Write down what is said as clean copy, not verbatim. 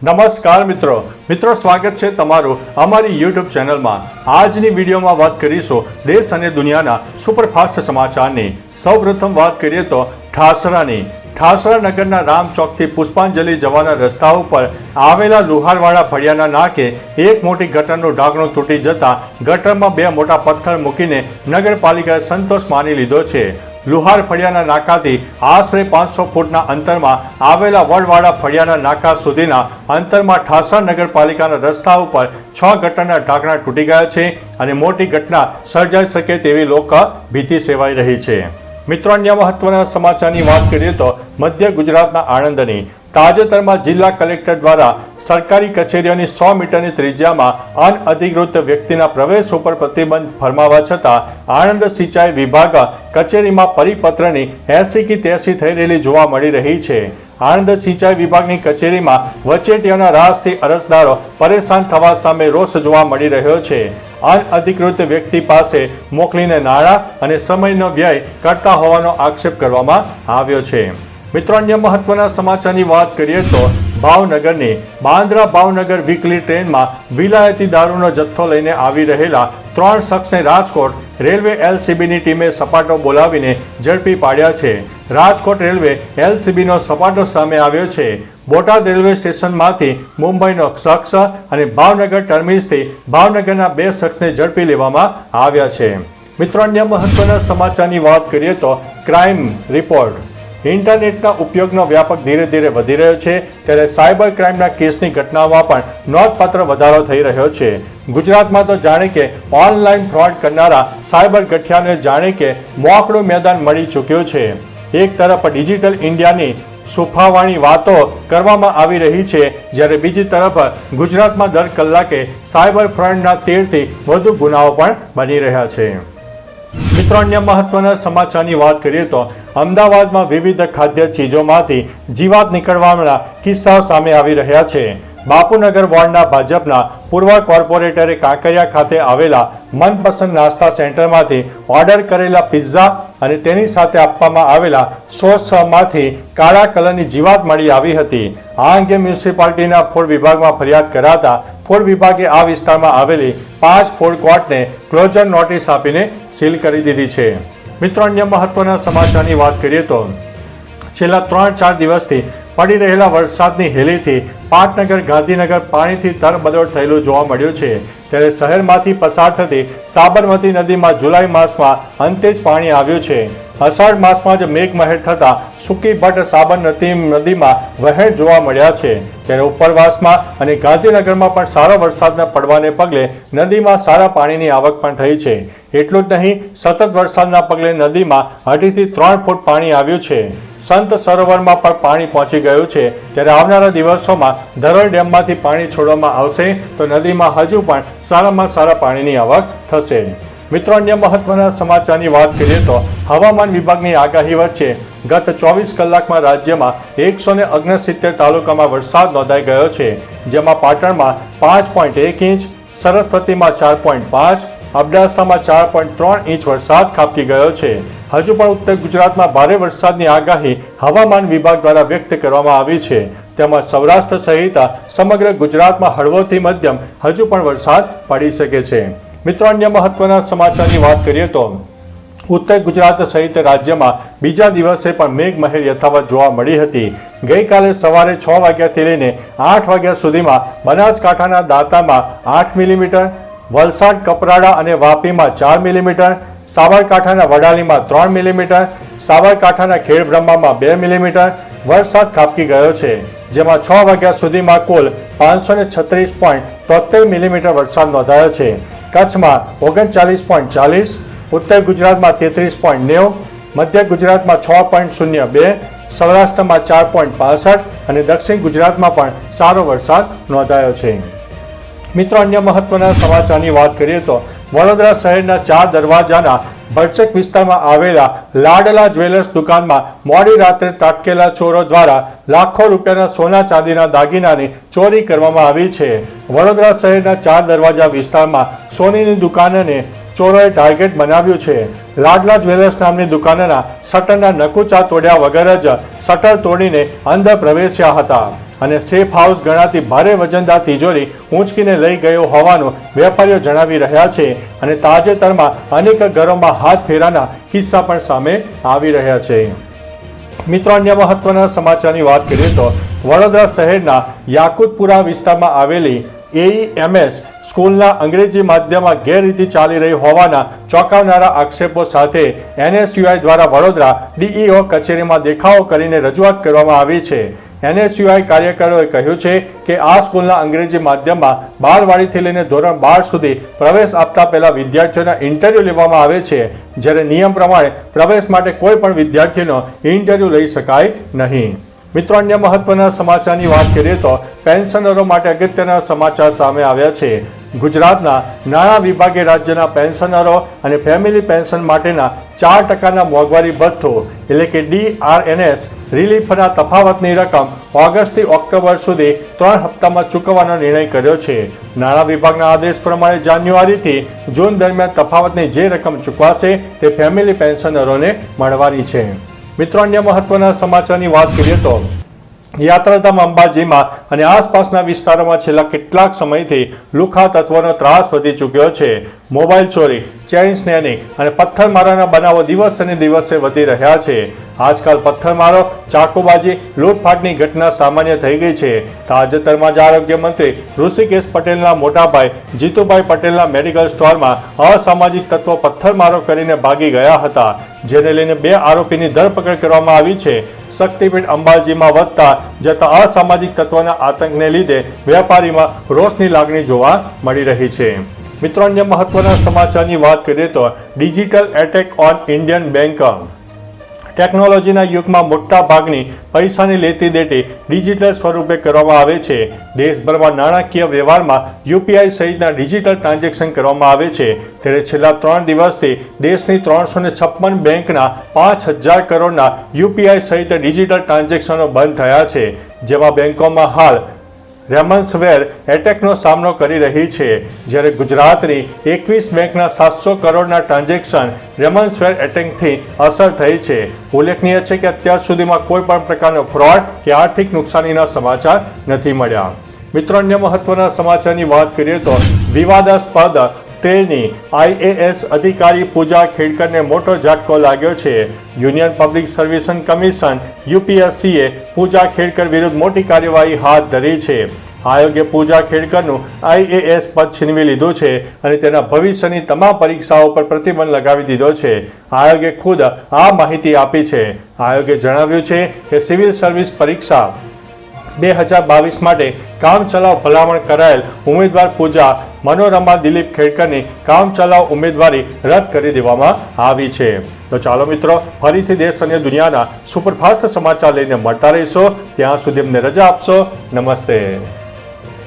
નમસ્કાર મિત્રો સ્વાગત છે તમારું અમારી યુટ્યુબ ચેનલમાં। આજની વિડીયોમાં વાત કરીશું દેશ અને દુનિયાના સુપરફાસ્ટ સમાચારની। સૌપ્રથમ વાત કરીએ તો ઠાસરાની। ઠાસરા નગરના રામ ચોકથી પુષ્પાંજલિ જવાના રસ્તા ઉપર આવેલા લુહારવાડા ફળિયાના નાકે એક મોટી ગટરનું ઢાંકણું તૂટી જતા ગટરમાં બે મોટા પથ્થર મૂકીને નગરપાલિકાએ સંતોષ માની લીધો છે। લુહાર ફળિયાના નાકાથી આશરે 500 ફૂટના અંતરમાં આવેલા વડવાડા ફળિયાના નાકા સુધીના અંતરમાં ઠાસરા નગરપાલિકાના રસ્તા ઉપર 6 ગટરના ઢાંકણા તૂટી ગયા છે અને મોટી ઘટના સર્જાઈ શકે તેવી લોક ભીતિ સેવાઈ રહી છે। મિત્રો, અન્ય મહત્વના સમાચારની વાત કરીએ તો મધ્ય ગુજરાતના આણંદની। તાજેતરમાં જિલ્લા કલેક્ટર દ્વારા સરકારી કચેરીઓની 100 મીટરની ત્રિજ્યામાં અનઅધિકૃત વ્યક્તિના પ્રવેશ ઉપર પ્રતિબંધ ફરમાવવા છતાં આણંદ સિંચાઈ વિભાગ કચેરીમાં પરિપત્રની 80 કે 83 થઈ રહેલી જોવા મળી રહી છે। આણંદ સિંચાઈ વિભાગની કચેરીમાં વચેટિયાના રાસથી અરજદારો પરેશાન થવા સામે રોષ જોવા મળી રહ્યો છે। અનઅધિકૃત વ્યક્તિ પાસે મોકલીને નાણાં અને સમયનો વ્યય કરતા હોવાનો આક્ષેપ કરવામાં આવ્યો છે। મિત્રો, અન્ય મહત્વના સમાચારની વાત કરીએ તો ભાવનગરની બાંદ્રા ભાવનગર વીકલી ટ્રેનમાં વિલાયતી દારૂનો જથ્થો લઈને આવી રહેલા 3 શખ્સને રાજકોટ રેલવે એલસીબીની ટીમે સપાટો બોલાવીને ઝડપી પાડ્યા છે। રાજકોટ રેલવે એલસીબીનો સપાટો સામે આવ્યો છે। બોટાદ રેલવે સ્ટેશનમાંથી મુંબઈનો શખ્સ અને ભાવનગર ટર્મિનસથી ભાવનગરના 2 શખ્સને ઝડપી લેવામાં આવ્યા છે। મિત્રો, અન્ય મહત્વના સમાચારની વાત કરીએ તો ક્રાઇમ રિપોર્ટ। ઇન્ટરનેટના ઉપયોગનો વ્યાપક ધીરે ધીરે વધી રહ્યો છે, ત્યારે સાયબર ક્રાઇમના કેસની ઘટનાઓમાં પણ નોંધપાત્ર વધારો થઈ રહ્યો છે। ગુજરાતમાં તો જાણે કે ઓનલાઈન ફ્રોડ કરનારા સાયબર ગઠિયાને જાણે કે મોકળું મેદાન મળી ચૂક્યું છે। એક તરફ ડિજિટલ ઇન્ડિયાની સુફાવાણી વાતો કરવામાં આવી રહી છે, જ્યારે બીજી તરફ ગુજરાતમાં દર કલાકે સાયબર ફ્રોડના 13થી વધુ ગુનાઓ પણ બની રહ્યા છે। મિત્રો, અન્ય મહત્વના સમાચારની વાત કરીએ તો અમદાવાદમાં વિવિધ ખાદ્ય ચીજોમાંથી જીવાત નીકળવાના કિસ્સાઓ સામે આવી રહ્યા છે। બાપુનગર વોર્ડના ભાજપના પૂર્વ કોર્પોરેટરે કાંકરિયા ખાતે આવેલા મનપસંદ નાસ્તા સેન્ટરમાંથી ઓર્ડર કરેલા પિઝા અને તેની સાથે આપવામાં આવેલા સોસમાંથી કાળા કલરની જીવાત મળી આવી હતી। આ અંગે મ્યુનિસિપાલિટીના ફૂડ વિભાગમાં ફરિયાદ કરાતા ફૂડ વિભાગે આ વિસ્તારમાં આવેલી 5 ફૂડ કોર્ટને ક્લોઝર નોટિસ આપીને સીલ કરી દીધી છે। મિત્રો, અન્ય મહત્વના સમાચારની વાત કરીએ તો છેલ્લા 3-4 દિવસથી પડી રહેલા વરસાદની હેલીથી પાટનગર ગાંધીનગર પાણીથી તરબદોડ થયેલું જોવા મળ્યું છે, ત્યારે શહેરમાંથી પસાર થતી સાબરમતી નદીમાં જુલાઈ માસમાં અંતે જ પાણી આવ્યું છે। અષાઢ માસમાં જ મેઘમહેર થતાં સૂકી ભટ્ટ સાબરમતી નદીમાં વહેણ જોવા મળ્યા છે, ત્યારે ઉપરવાસમાં અને ગાંધીનગરમાં પણ સારો વરસાદના પડવાને પગલે નદીમાં સારા પાણીની આવક પણ થઈ છે। એટલું જ નહીં, સતત વરસાદના પગલે નદીમાં 2.5 થી 3 ફૂટ પાણી આવ્યું છે। સંત સરોવરમાં પણ પાણી પહોંચી ગયું છે, ત્યારે આવનારા દિવસોમાં ધરોઈ ડેમમાંથી પાણી છોડવામાં આવશે તો નદીમાં હજુ પણ સારામાં સારા પાણીની આવક થશે। મિત્રો, અન્ય મહત્વના સમાચારની વાત કરીએ તો હવામાન વિભાગની આગાહી વચ્ચે ગત 24 કલાકમાં રાજ્યમાં 169 તાલુકામાં વરસાદ નોંધાઈ ગયો છે, જેમાં પાટણમાં 5.1 ઇંચ, સરસ્વતીમાં 4.5, અબડાસામાં 4.3 ઇંચ વરસાદ ખાબકી ગયો છે। હજુ પણ ઉત્તર ગુજરાતમાં ભારે વરસાદની આગાહી હવામાન વિભાગ દ્વારા વ્યક્ત કરવામાં આવી છે, તેમાં સૌરાષ્ટ્ર સહિત સમગ્ર ગુજરાતમાં હળવોથી મધ્યમ હજુ પણ વરસાદ પડી શકે છે। મિત્રો, અન્ય મહત્વના સમાચારની વાત કરીએ તો ઉત્તર ગુજરાત સહિત રાજ્યમાં બીજા દિવસે પણ મેઘમહેર યથાવત જોવા મળી હતી। ગઈકાલે સવારે 6 વાગ્યાથી લઈને 8 વાગ્યા સુધીમાં બનાસકાંઠાના દાંતામાં 8 મિલીમીટર, વલસાડ, કપરાડા અને વાપીમાં 4 મિલીમીટર, સાબરકાંઠાના વડાલીમાં 3 મિલીમીટર, સાબરકાંઠાના ખેડબ્રહ્મામાં 2 મિલીમીટર વરસાદ ખાબકી ગયો છે, જેમાં 6 વાગ્યા સુધીમાં કુલ 536.73 મિલીમીટર વરસાદ નોંધાયો છે। કચ્છમાં 39.40, ઉત્તર ગુજરાતમાં 33.90, મધ્ય ગુજરાતમાં 6.02, સૌરાષ્ટ્રમાં 4.65 અને દક્ષિણ ગુજરાતમાં પણ સારો વરસાદ નોંધાયો છે। મિત્રો, અન્ય મહત્વના સમાચારની વાત કરીએ તો વડોદરા શહેરના 4 દરવાજાના ભરચક વિસ્તારમાં આવેલા લાડલા જ્વેલર્સ દુકાનમાં મોડી રાત્રે ત્રાટકેલા ચોરો દ્વારા લાખો રૂપિયાના સોના ચાંદીના દાગીનાની ચોરી કરવામાં આવી છે। વડોદરા શહેરના 4 દરવાજા વિસ્તારમાં સોનીની દુકાનને ચોરોએ ટાર્ગેટ બનાવ્યું છે। લાડલા જ્વેલર્સ નામની દુકાનના શટરના નકુચા તોડ્યા વગર જ શટર તોડીને અંદર પ્રવેશ્યા હતા। અને સેફ હાઉસ ગણાતી ભારે વજનદાર તિજોરી ઊંચકીને લઈ ગયો હોવાનું વેપારીઓ જણાવી રહ્યા છે અને તાજેતરમાં અનેક ઘરોમાં હાથ ફેરાના કિસ્સા પણ સામે આવી રહ્યા છે. મિત્રો, અન્ય મહત્વના સમાચારની વાત કરીએ તો વડોદરા શહેરના યાકુતપુરા વિસ્તારમાં આવેલી AEMS સ્કૂલના અંગ્રેજી માધ્યમમાં ગેરરીતિ ચાલી રહી હોવાના ચોંકાવનારા આક્ષેપો સાથે NSUI દ્વારા વડોદરા DEO કચેરીમાં દેખાવો કરીને રજૂઆત કરવામાં આવી છે. NSUI કાર્યકરોએ કહ્યું છે કે આ સ્કૂલના અંગ્રેજી માધ્યમમાં બાળવાડીથી લઈને ધોરણ 12 સુધી પ્રવેશ આપતા પહેલા વિદ્યાર્થીઓના ઇન્ટરવ્યૂ લેવામાં આવે છે, જ્યારે નિયમ પ્રમાણે પ્રવેશ માટે કોઈ પણ વિદ્યાર્થીનો ઇન્ટરવ્યૂ લઈ શકાય નહીં. મિત્રો, અન્ય મહત્વના સમાચારની વાત કરીએ તો પેન્શનરો માટે અગત્યના સમાચાર સામે આવ્યા છે. ગુજરાતના નાણાં વિભાગે રાજ્યના પેન્શનરો અને ફેમિલી પેન્શન માટેના 4% મોંઘવારી ભથ્થો એટલે કે DRNS રિલીફના તફાવતની રકમ ઓગસ્ટથી ઓક્ટોબર સુધી 3 હપ્તામાં ચૂકવવાનો નિર્ણય કર્યો છે. નાણાં વિભાગના આદેશ પ્રમાણે જાન્યુઆરીથી જૂન દરમિયાન તફાવતની જે રકમ ચૂકવાશે તે ફેમિલી પેન્શનરોને મળવાની છે. મિત્રો, અન્ય મહત્વના સમાચારની વાત કરીએ તો યાત્રાધામ અંબાજીમાં અને આસપાસના વિસ્તારોમાં છેલ્લા કેટલાક સમયથી લુખ્ખા તત્વોનો ત્રાસ વધી ચૂક્યો છે. મોબાઈલ ચોરી, ચેઇન સ્નેચિંગ અને પથ્થરમારાના બનાવો દિવસે ને દિવસે વધી રહ્યા છે. આજકાલ પથ્થરમારો, ચાકુબાજી, લૂંટફાટની ઘટના સામાન્ય થઈ ગઈ છે. તાજેતરમાં જ આરોગ્ય મંત્રી ઋષિકેશ પટેલના મોટાભાઈ જીતુભાઈ પટેલના મેડિકલ સ્ટોરમાં અસામાજિક તત્વો પથ્થરમારો કરીને ભાગી ગયા હતા, જેને લઈને 2 આરોપીની ધરપકડ કરવામાં આવી છે. શક્તિપીઠ અંબાજીમાં વધતા જતા અસામાજિક તત્વોના આતંકને લીધે વેપારીમાં રોષની લાગણી જોવા મળી રહી છે. મિત્રો, અન્ય મહત્વના સમાચારની વાત કરીએ તો digital attack on Indian bank. ટેકનોલોજીના યુગમાં મોટા ભાગની પૈસાની લેતી દેતી ડિજિટલ સ્વરૂપે કરવામાં આવે છે. દેશભરમાં નાણાકીય વ્યવહારમાં UPI સહિતના ડિજિટલ ટ્રાન્ઝેક્શન કરવામાં આવે છે. ત્યારે છેલ્લા 3 દિવસથી દેશની 356 બેંકના 5000 કરોડના UPI સહિત ડિજિટલ ટ્રાન્ઝેક્શનો બંધ થયા છે, જેમાં બેંકોમાં હાલ રેમન્સવેર એટેકનો સામનો કરી રહી છે, જ્યારે ગુજરાતની 21 બેંકના 700 કરોડના ટ્રાન્ઝેક્શન રેમન્સવેર એટેકથી અસર થઈ છે. ઉલ્લેખનીય છે કે અત્યાર સુધીમાં કોઈ પણ પ્રકારનો ફ્રોડ કે આર્થિક નુકસાનીના સમાચાર નથી મળ્યા. મિત્રો, અન્ય મહત્વના સમાચારની વાત કરીએ તો વિવાદાસ્પદ ટ્રેની IAS અધિકારી પૂજા ખેડકરને મોટો ઝાટકો લાગ્યો છે. યુનિયન પબ્લિક સર્વિસ કમિશન UPSCએ પૂજા ખેડકર વિરુદ્ધ મોટી કાર્યવાહી હાથ ધરી છે. આયોગે પૂજા ખેડકરનું IAS પદ છીનવી લીધું છે અને તેના ભવિષ્યની તમામ પરીક્ષાઓ પર પ્રતિબંધ લગાવી દીધો છે. આયોગે ખુદ આ માહિતી આપી છે. આયોગે જણાવ્યું છે કે સિવિલ સર્વિસ પરીક્ષા 2022 માટે કામચલાઉ ભલામણ કરાયેલ ઉમેદવાર પૂજા મનોરમા દિલીપ ખેડકરની કામચલાઉ ઉમેદવારી રદ કરી દેવામાં આવી છે. તો ચાલો મિત્રો, ફરીથી દેશ અને દુનિયાના સુપરફાસ્ટ સમાચાર લઈને મળતા રહીશો. ત્યાં સુધી અમને રજા આપશો. નમસ્તે.